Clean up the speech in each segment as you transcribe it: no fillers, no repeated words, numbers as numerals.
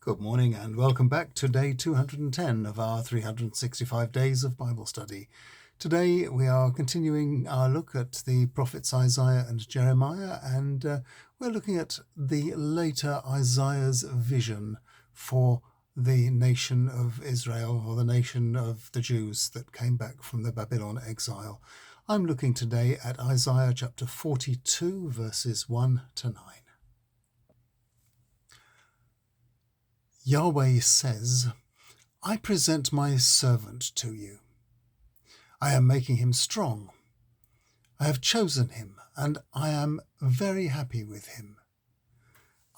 Good morning and welcome back to day 210 of our 365 days of Bible study. Today we are continuing our look at the prophets Isaiah and Jeremiah, and we're looking at the later Isaiah's vision for the nation of Israel, or the nation of the Jews that came back from the Babylon exile. I'm looking today at Isaiah chapter 42 verses 1 to 9. Yahweh says, I present my servant to you. I am making him strong. I have chosen him, and I am very happy with him.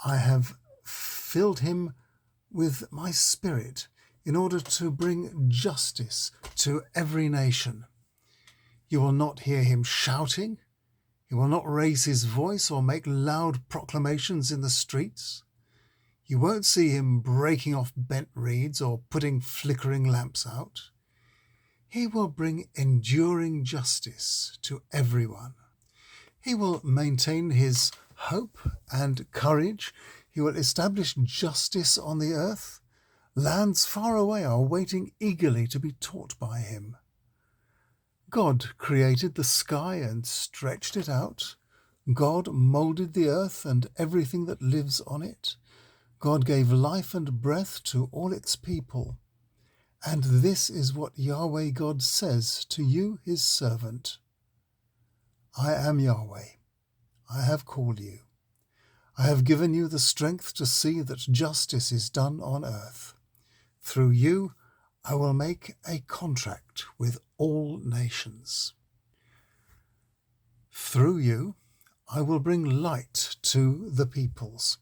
I have filled him with my spirit in order to bring justice to every nation. You will not hear him shouting. He will not raise his voice or make loud proclamations in the streets. You won't see him breaking off bent reeds or putting flickering lamps out. He will bring enduring justice to everyone. He will maintain his hope and courage. He will establish justice on the earth. Lands far away are waiting eagerly to be taught by him. God created the sky and stretched it out. God molded the earth and everything that lives on it. God gave life and breath to all its people. And this is what Yahweh God says to you, his servant. I am Yahweh. I have called you. I have given you the strength to see that justice is done on earth. Through you, I will make a contract with all nations. Through you, I will bring light to the peoples.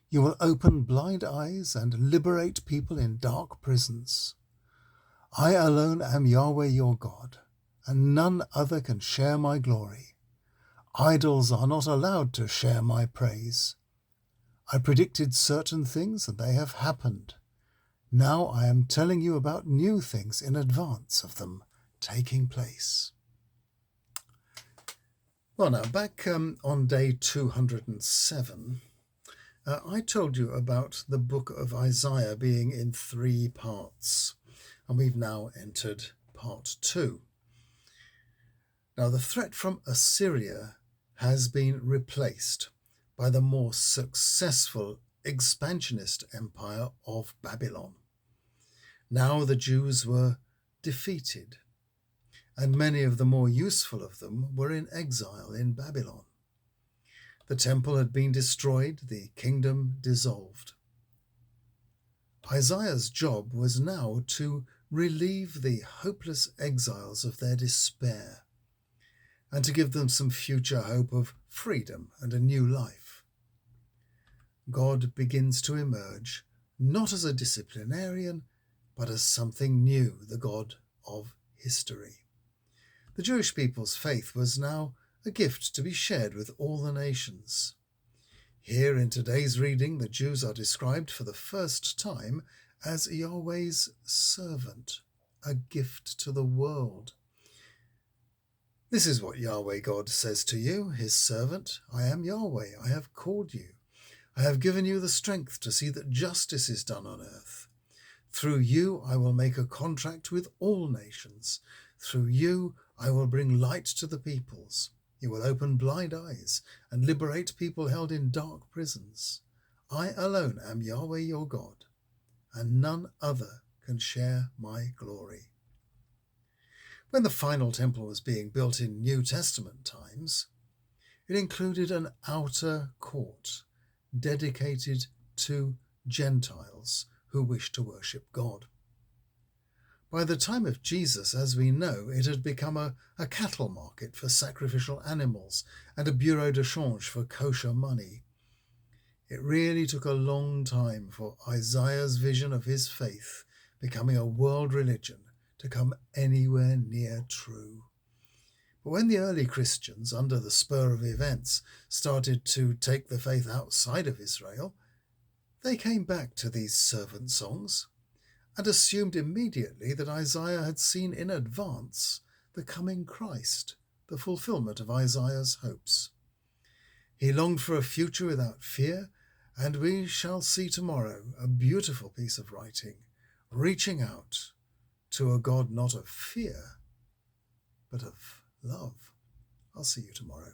You will open blind eyes and liberate people in dark prisons. I alone am Yahweh your God, and none other can share my glory. Idols are not allowed to share my praise. I predicted certain things, and they have happened. Now I am telling you about new things in advance of them taking place. Well, now, back on day 207, I told you about the book of Isaiah being in 3 parts, and we've now entered part 2. Now, the threat from Assyria has been replaced by the more successful expansionist empire of Babylon. Now the Jews were defeated, and many of the more useful of them were in exile in Babylon. The temple had been destroyed, the kingdom dissolved. Isaiah's job was now to relieve the hopeless exiles of their despair and to give them some future hope of freedom and a new life. God begins to emerge, not as a disciplinarian, but as something new, the God of history. The Jewish people's faith was now a gift to be shared with all the nations. Here in today's reading, the Jews are described for the first time as Yahweh's servant, a gift to the world. This is what Yahweh God says to you, his servant. I am Yahweh. I have called you. I have given you the strength to see that justice is done on earth. Through you I will make a contract with all nations. Through you I will bring light to the peoples. You will open blind eyes and liberate people held in dark prisons. I alone am Yahweh your God, and none other can share my glory. When the final temple was being built in New Testament times, it included an outer court dedicated to Gentiles who wished to worship God. By the time of Jesus, as we know, it had become a cattle market for sacrificial animals and a bureau de change for kosher money. It really took a long time for Isaiah's vision of his faith becoming a world religion to come anywhere near true. But when the early Christians, under the spur of events, started to take the faith outside of Israel, they came back to these servant songs and assumed immediately that Isaiah had seen in advance the coming Christ, the fulfillment of Isaiah's hopes. He longed for a future without fear And we shall see tomorrow a beautiful piece of writing, reaching out to a God not of fear, but of love. I'll see you tomorrow.